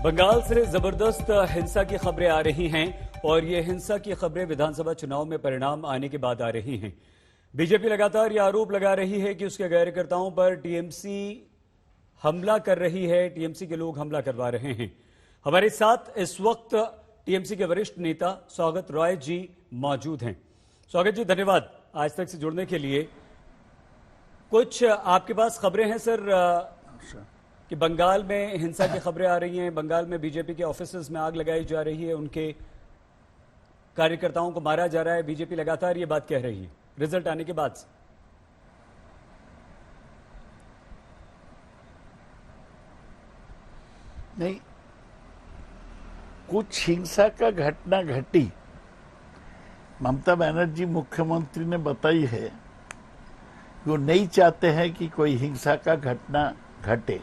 बंगाल से जबरदस्त हिंसा की खबरें आ रही हैं और ये हिंसा की खबरें विधानसभा चुनाव में परिणाम आने के बाद आ रही हैं। बीजेपी लगातार ये आरोप लगा रही है कि उसके कार्यकर्ताओं पर टीएमसी हमला कर रही है, टीएमसी के लोग हमला करवा रहे हैं। हमारे साथ इस वक्त टीएमसी के वरिष्ठ नेता स्वागत रॉय जी मौजूद हैं। स्वागत जी, धन्यवाद आज तक से जुड़ने के लिए। कुछ आपके पास खबरें हैं सर कि बंगाल में हिंसा की खबरें आ रही हैं, बंगाल में बीजेपी के ऑफिसेज में आग लगाई जा रही है, उनके कार्यकर्ताओं को मारा जा रहा है। बीजेपी लगातार ये बात कह रही है रिजल्ट आने के बाद से। नहीं, कुछ हिंसा का घटना घटी। ममता बनर्जी मुख्यमंत्री ने बताई है वो नहीं चाहते हैं कि कोई हिंसा का घटना घटे।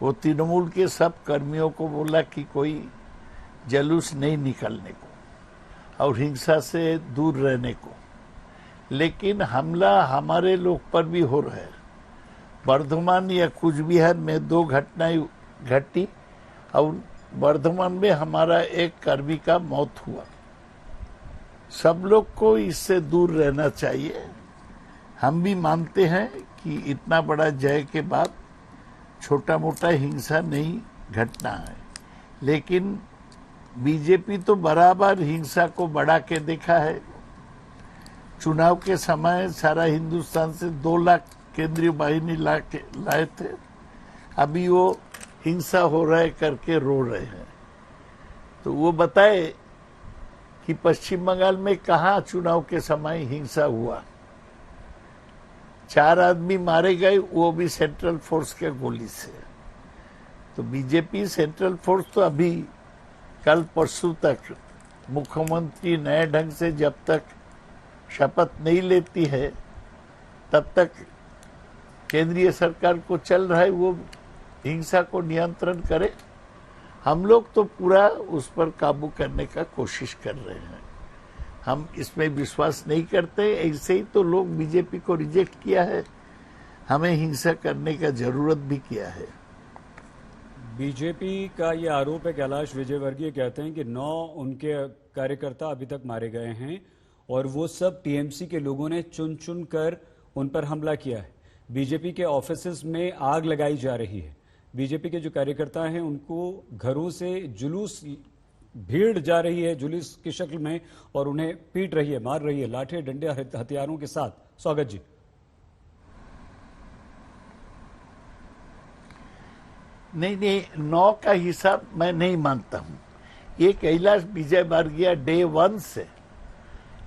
वो तृणमूल के सब कर्मियों को बोला कि कोई जुलूस नहीं निकलने को और हिंसा से दूर रहने को, लेकिन हमला हमारे लोग पर भी हो रहा है। वर्धमान या कूच बिहार में 2 घटनाएं घटी और वर्धमान में हमारा एक कर्मी का मौत हुआ। सब लोग को इससे दूर रहना चाहिए। हम भी मानते हैं कि इतना बड़ा जय के बाद छोटा मोटा हिंसा नहीं घटना है, लेकिन बीजेपी तो बराबर हिंसा को बढ़ा के देखा है। चुनाव के समय सारा हिंदुस्तान से 2 लाख केंद्रीय बाहिनी लाए थे, अभी वो हिंसा हो रहा है करके रो रहे हैं। तो वो बताए कि पश्चिम बंगाल में कहाँ चुनाव के समय हिंसा हुआ। 4 आदमी मारे गए, वो भी सेंट्रल फोर्स के गोली से। तो बीजेपी सेंट्रल फोर्स तो अभी कल परसों तक मुख्यमंत्री नए ढंग से जब तक शपथ नहीं लेती है तब तक केंद्रीय सरकार को चल रहा है वो हिंसा को नियंत्रण करे। हम लोग तो पूरा उस पर काबू करने का कोशिश कर रहे हैं। हम इसमें विश्वास नहीं करते, ऐसे ही तो लोग बीजेपी को रिजेक्ट किया है, हमें हिंसा करने का जरूरत भी किया है। बीजेपी का ये आरोप है, कैलाश विजयवर्गीय कहते हैं कि 9 उनके कार्यकर्ता अभी तक मारे गए हैं और वो सब टीएमसी के लोगों ने चुन चुन कर उन पर हमला किया है। बीजेपी के ऑफिसेज में आग लगाई जा रही है। बीजेपी के जो कार्यकर्ता हैं उनको घरों से जुलूस भीड़ जा रही है जुलूस की शक्ल में और उन्हें पीट रही है, मार रही है लाठे डंडे हथियारों के साथ। स्वागत जी, नहीं, 9 का हिसाब मैं नहीं मानता हूं। ये कैलाश विजयवर्गीय डे 1 से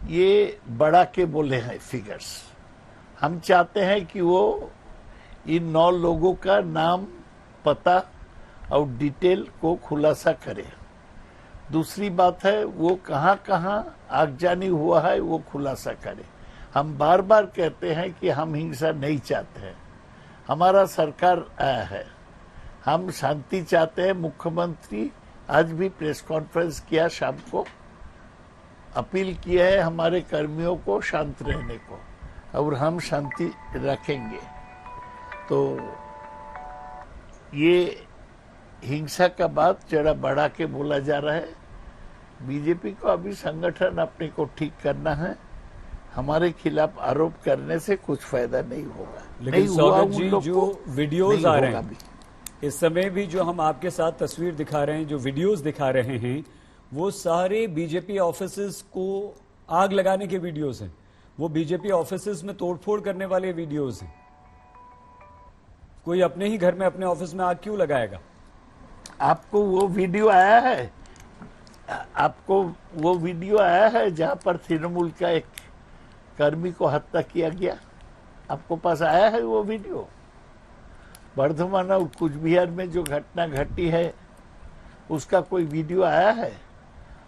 ये बढ़ा के बोले हैं फिगर्स। हम चाहते हैं कि वो इन 9 लोगों का नाम, पता और डिटेल को खुलासा करे। दूसरी बात है वो कहां कहां आगजनी हुआ है वो खुलासा करे। हम बार बार कहते हैं कि हम हिंसा नहीं चाहते हैं, हमारा सरकार आया है, हम शांति चाहते हैं। मुख्यमंत्री आज भी प्रेस कॉन्फ्रेंस किया, शाम को अपील किया है हमारे कर्मियों को शांत रहने को और हम शांति रखेंगे। तो ये हिंसा का बात जरा बढ़ा के बोला जा रहा है। बीजेपी को अभी संगठन अपने को ठीक करना है, हमारे खिलाफ आरोप करने से कुछ फायदा नहीं होगा। लेकिन स्वागत जी, जो वीडियोज आ रहे हैं इस समय भी, जो हम आपके साथ तस्वीर दिखा रहे हैं, जो वीडियोज दिखा रहे हैं, वो सारे बीजेपी ऑफिसेज को आग लगाने के वीडियोज हैं। वो बीजेपी ऑफिसेज में तोड़फोड़ करने वाले वीडियोज हैं। कोई अपने ही घर में, अपने ऑफिस में आग क्यों लगाएगा? आपको वो वीडियो आया है? आपको वो वीडियो आया है जहां पर तृणमूल का एक कर्मी को हत्या किया गया? आपको पास आया है वो वीडियो? वर्धमान और कूच बिहार में जो घटना घटी है उसका कोई वीडियो आया है?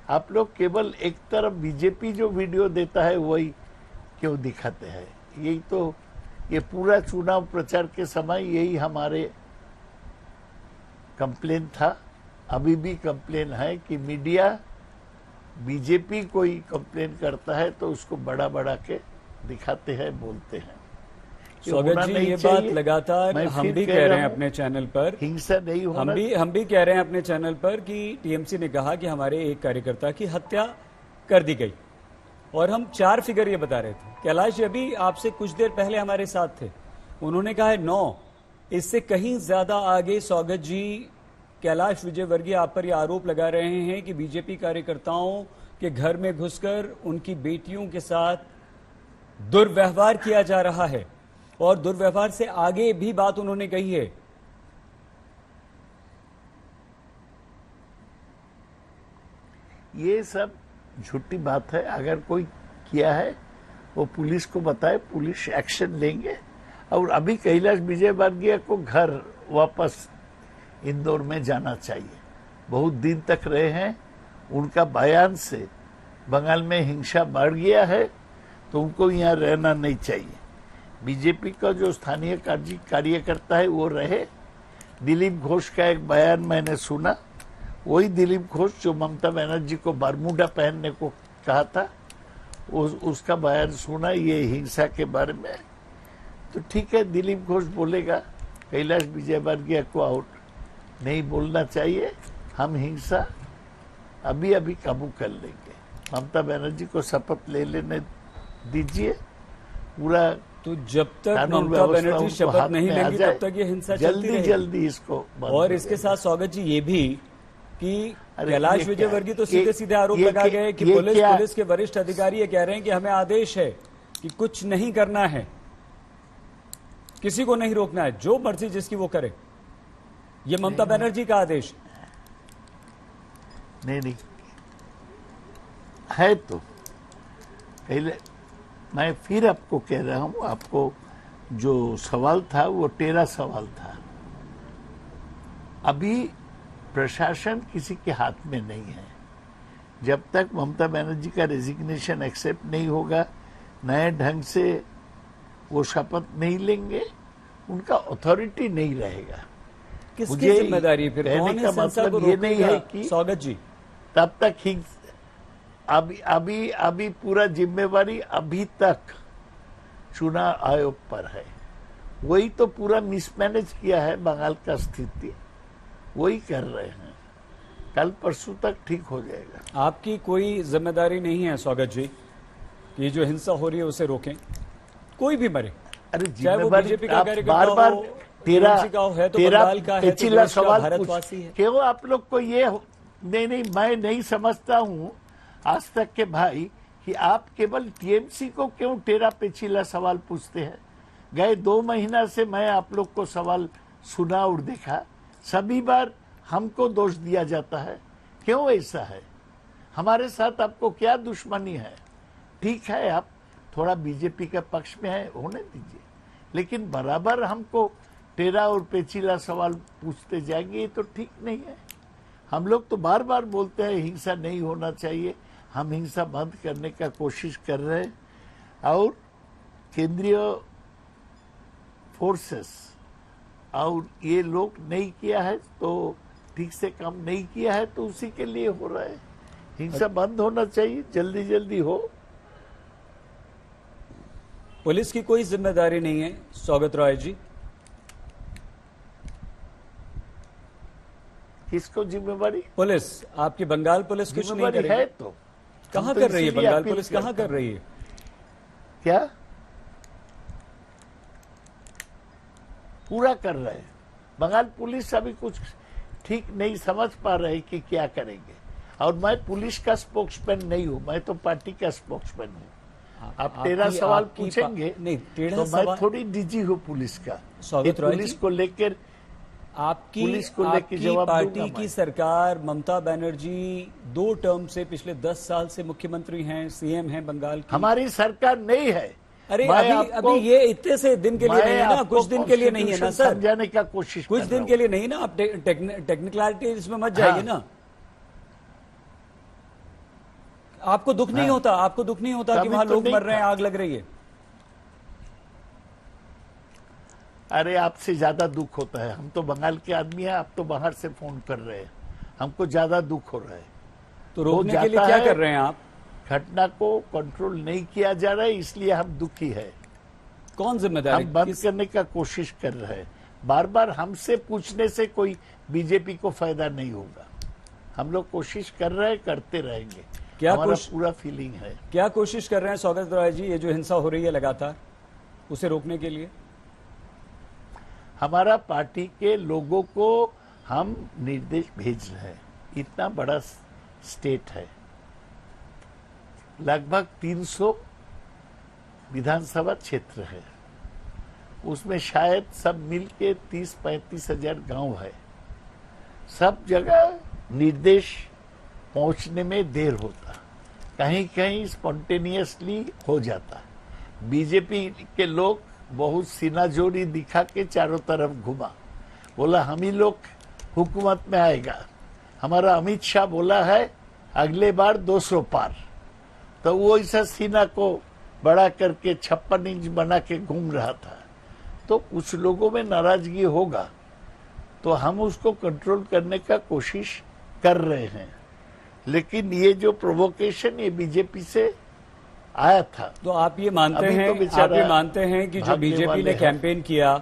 आप लोग केवल एक तरफ बीजेपी जो वीडियो देता है वही क्यों दिखाते हैं? यही तो ये पूरा चुनाव प्रचार के समय यही हमारे कंप्लेन था, अभी भी कंप्लेन है कि मीडिया बीजेपी कोई कंप्लेन करता है तो उसको बड़ा बड़ा के दिखाते हैं, बोलते हैं। स्वागत जी, ये बात लगातार हम भी कह रहे हैं अपने चैनल पर, हिंसा नहीं होना। हम भी कह रहे हैं अपने चैनल पर कि टीएमसी ने कहा कि हमारे एक कार्यकर्ता की हत्या कर दी गई और हम 4 फिगर ये बता रहे थे। कैलाश जी अभी आपसे कुछ देर पहले हमारे साथ थे, उन्होंने कहा है 9, इससे कहीं ज्यादा आगे। स्वागत जी, कैलाश विजयवर्गीय आप पर ये आरोप लगा रहे हैं कि बीजेपी कार्यकर्ताओं के घर में घुसकर उनकी बेटियों के साथ दुर्व्यवहार किया जा रहा है और दुर्व्यवहार से आगे भी बात उन्होंने कही है। ये सब झूठी बात है। अगर कोई किया है वो पुलिस को बताए, पुलिस एक्शन लेंगे। और अभी कैलाश विजयवर्गीय को घर वापस इंदौर में जाना चाहिए। बहुत दिन तक रहे हैं, उनका बयान से बंगाल में हिंसा बढ़ गया है, तो उनको यहाँ रहना नहीं चाहिए। बीजेपी का जो स्थानीय कार्यकर्ता है वो रहे। दिलीप घोष का एक बयान मैंने सुना, वही दिलीप घोष जो ममता बनर्जी को बरमूडा पहनने को कहा था, उसका बयान सुना ये हिंसा के बारे में। तो ठीक है, दिलीप घोष बोलेगा, कैलाश विजयवर्गीय को आउट नहीं बोलना चाहिए। हम हिंसा अभी अभी काबू कर लेंगे। ममता बनर्जी को शपथ ले लेने दीजिए। पूरा तो जब तक ममता बनर्जी शपथ नहीं लेंगी तब तक ये हिंसा चलती रहेगी। जल्दी इसको और इसके साथ स्वागत जी ये भी कि कैलाश विजयवर्गीय तो सीधे सीधे आरोप लगा गए कि पुलिस के वरिष्ठ अधिकारी ये कह रहे हैं कि हमें आदेश है कि कुछ नहीं करना है, किसी को नहीं रोकना है, जो मर्जी जिसकी वो करे। ये ममता बनर्जी का आदेश नहीं है। तो पहले मैं फिर आपको कह रहा हूं, आपको जो सवाल था वो टेरा सवाल था। अभी प्रशासन किसी के हाथ में नहीं है। जब तक ममता बनर्जी का रेजिग्नेशन एक्सेप्ट नहीं होगा, नए ढंग से वो शपथ नहीं लेंगे, उनका अथॉरिटी नहीं रहेगा। किसकी जिम्मेदारी फिर? कौन है संसद को ये नहीं है कि स्वागत जी तब तक ही अभी पूरा जिम्मेवारी अभी तक चुनाव आयोग पर है। वही तो पूरा मिसमैनेज किया है बंगाल का स्थिति, वही कर रहे हैं। कल परसों तक ठीक हो जाएगा। आपकी कोई जिम्मेदारी नहीं है स्वागत जी कि जो हिंसा हो रही है उसे रोकें, कोई भी मरे। अरे चाहे वो बीजेपी का कार्यकर्ता बार बार हो, टीएमसी का हो, है तो बंगाल का, है तो देश का, भारतवासी है। क्यों आप लोग को ये नहीं मैं नहीं समझता हूँ आज तक के भाई कि आप केवल टीएमसी को क्यों टेरा पेचीला सवाल पूछते हैं। गए 2 महीना से मैं आप लोग को सवाल सुना और देखा, सभी बार हमको दोष दिया जाता है। क्यों ऐसा है? हमारे साथ आपको क्या दुश्मनी है? ठीक है, आप थोड़ा बीजेपी के पक्ष में है, होने दीजिए, लेकिन बराबर हमको टेरा और पेचीला सवाल पूछते जाएंगे, ये तो ठीक नहीं है। हम लोग तो बार बार बोलते हैं हिंसा नहीं होना चाहिए, हम हिंसा बंद करने का कोशिश कर रहे हैं। और केंद्रीय फोर्सेस और ये लोग नहीं किया है, तो ठीक से काम नहीं किया है, तो उसी के लिए हो रहा है। हिंसा बंद होना चाहिए, जल्दी जल्दी हो। पुलिस की कोई जिम्मेदारी नहीं है स्वागत राय जी। किसको जिम्मेवारी? पुलिस, आपकी बंगाल पुलिस कुछ नहीं कर रही है। तो कहां कर रही है बंगाल पुलिस? कहां कर रही है? क्या पूरा कर रहे हैं? बंगाल पुलिस अभी कुछ ठीक नहीं समझ पा रहे कि क्या करेंगे। और मैं पुलिस का स्पोक्समैन नहीं हूं, मैं तो पार्टी का स्पोक्समैन हूं। आप टेरा सवाल पूछेंगे नहीं, तो मैं थोड़ी डीजी हूं पुलिस का। स्वागत राय पुलिस को लेकर आपकी पार्टी की सरकार, ममता बनर्जी 2 टर्म से पिछले 10 साल से मुख्यमंत्री हैं, सीएम हैं बंगाल की। हमारी सरकार नहीं है। अरे अभी ये इतने से दिन के लिए नहीं है ना, कुछ दिन के लिए नहीं है ना सर, समझाने का कोशिश कुछ दिन के लिए नहीं ना। आप टेक्निकलिटी इसमें मत जाइए ना। आपको दुख नहीं होता? आपको दुख नहीं होता कि वहां लोग मर रहे हैं, आग लग रही है? अरे आपसे ज्यादा दुख होता है। हम तो बंगाल के आदमी हैं, आप तो बाहर से फोन कर रहे हैं, हमको ज्यादा दुख हो रहा है। तो रोकने के लिए क्या कर रहे हैं आप? घटना को कंट्रोल नहीं किया जा रहा है, इसलिए हम दुखी है। कौन जिम्मेदार हम बंद है? करने का कोशिश कर रहे हैं। बार बार हमसे पूछने से कोई बीजेपी को फायदा नहीं होगा। हम लोग कोशिश कर रहे हैं, करते रहेंगे। क्या हमारा पूरा फीलिंग है। क्या कोशिश कर रहे हैं सौगत रॉय जी, ये जो हिंसा हो रही है लगातार, उसे रोकने के लिए? हमारा पार्टी के लोगों को हम निर्देश भेज रहे हैं। इतना बड़ा स्टेट है, लगभग 300 विधानसभा क्षेत्र है, उसमें शायद सब मिलके 30-35 हजार गांव है। सब जगह निर्देश पहुंचने में देर होता, कहीं कहीं स्पॉन्टेनियसली हो जाता। बीजेपी के लोग बहुत सीनाजोरी दिखा के चारों तरफ घुमा, बोला हम ही लोग हुकूमत में आएगा। हमारा अमित शाह बोला है अगले बार 200 पार, तो वो ऐसा सीना को बड़ा करके 56 इंच बना के घूम रहा था। तो कुछ लोगों में नाराजगी होगा, तो हम उसको कंट्रोल करने का कोशिश कर रहे हैं। लेकिन ये जो प्रोवोकेशन ये बीजेपी से आया था। तो आप ये मानते हैं कि जो बीजेपी ने कैंपेन किया,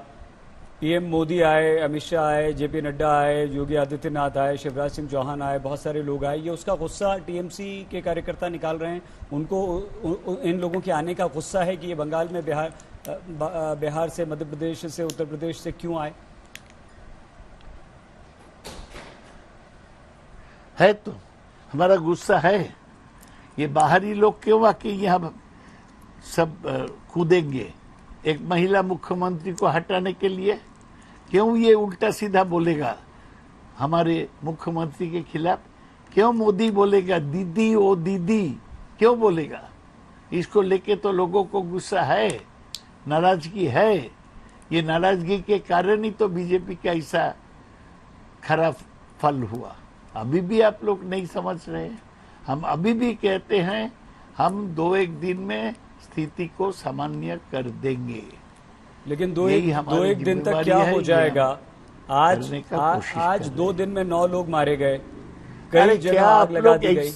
पीएम मोदी आए, अमित शाह आए, जेपी नड्डा आए, योगी आदित्यनाथ आए, शिवराज सिंह चौहान आए, बहुत सारे लोग आए, ये उसका गुस्सा टीएमसी के कार्यकर्ता निकाल रहे हैं? उनको इन लोगों के आने का गुस्सा है कि ये बंगाल में बिहार से, मध्य प्रदेश से, उत्तर प्रदेश से क्यों आए? है तो हमारा गुस्सा है। ये बाहरी लोग क्यों आके यहाँ सब कूदेंगे एक महिला मुख्यमंत्री को हटाने के लिए? क्यों ये उल्टा सीधा बोलेगा हमारे मुख्यमंत्री के खिलाफ? क्यों मोदी बोलेगा दीदी ओ दीदी, क्यों बोलेगा? इसको लेके तो लोगों को गुस्सा है, नाराजगी है। ये नाराजगी के कारण ही तो बीजेपी का ऐसा खराब फल हुआ। अभी भी आप लोग नहीं समझ रहे हैं। हम अभी भी कहते हैं हम 2-1 दिन में स्थिति को सामान्य कर देंगे। लेकिन दो एक दिन तक क्या हो जाएगा? आज 2 दिन में 9 लोग मारे गए, कई जगह आग लगा दी गई।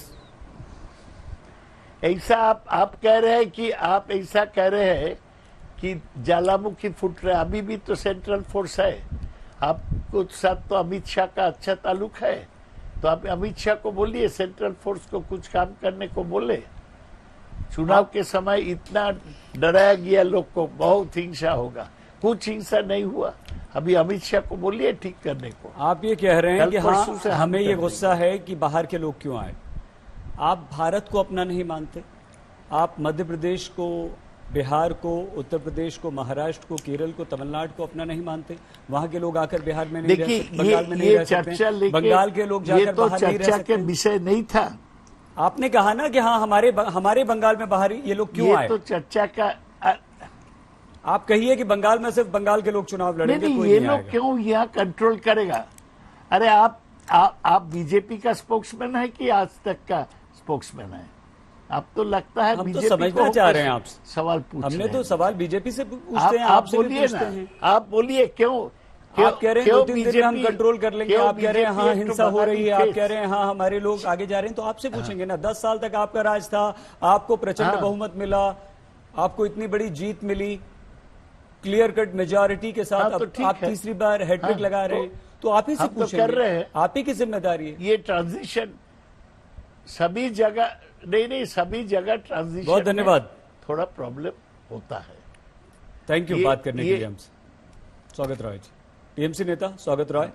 ऐसा आप कह रहे हैं कि आप ऐसा कह रहे हैं कि ज्वालामुखी फूट रहा है। अभी भी तो सेंट्रल फोर्स है। आपको साथ तो अमित शाह का अच्छा ताल्लुक है, तो आप अमित शाह को बोलिए सेंट्रल फोर्स को कुछ काम करने को बोले। चुनाव के समय इतना डराया गया लोग को, बहुत हिंसा होगा, कुछ हिंसा नहीं हुआ। अभी अमित शाह को बोलिए ठीक करने को। आप ये कह रहे हैं कि हाँ, हमें ये गुस्सा है कि बाहर के लोग क्यों आए। आप भारत को अपना नहीं मानते? आप मध्य प्रदेश को, बिहार को, उत्तर प्रदेश को, महाराष्ट्र को, केरल को, तमिलनाडु को अपना नहीं मानते? वहां के लोग आकर बिहार में नहीं रह सकते, बंगाल में नहीं रह सकते, बंगाल के लोग जाकर बाहर नहीं रह सकते? चर्चा के विषय नहीं था। आपने कहा ना कि हाँ हमारे बंगाल में बाहर ये लोग क्यों आए? ये तो चर्चा का आप कहिए कि बंगाल में सिर्फ बंगाल के लोग चुनाव लड़ेंगे, नहीं, कोई ये नहीं लोग आएगा। क्यों यहाँ कंट्रोल करेगा? अरे आप बीजेपी का स्पोक्समैन है कि आज तक का स्पोक्समैन है? आप तो लगता है हम तो समझना चाह रहे हैं आपसे, सवाल पूछ रहे हैं। हमने तो सवाल बीजेपी से पूछते हैं, आपसे भी पूछते हैं। आप बोलिए क्यों? आप कह रहे हैं 2-3 दिन में हम कंट्रोल कर लेंगे, आप कह रहे हैं हाँ हिंसा हो रही है, आप कह रहे हैं हाँ हमारे लोग आगे जा रहे हैं, तो आपसे पूछेंगे ना। 10 साल तक आपका राज था, आपको प्रचंड बहुमत मिला, आपको इतनी बड़ी जीत मिली, क्लियर कट मेजॉरिटी के साथ आप तीसरी बार हैट्रिक लगा रहे हैं, तो आप ही से पूछेंगे, आप ही की जिम्मेदारी है। ये ट्रांजिशन सभी जगह नहीं, सभी जगह ट्रांजिशन। बहुत धन्यवाद। थोड़ा प्रॉब्लम होता है। थैंक यू बात करने के लिए हमसे। स्वागत रॉय जी, टीएमसी नेता स्वागत रॉय।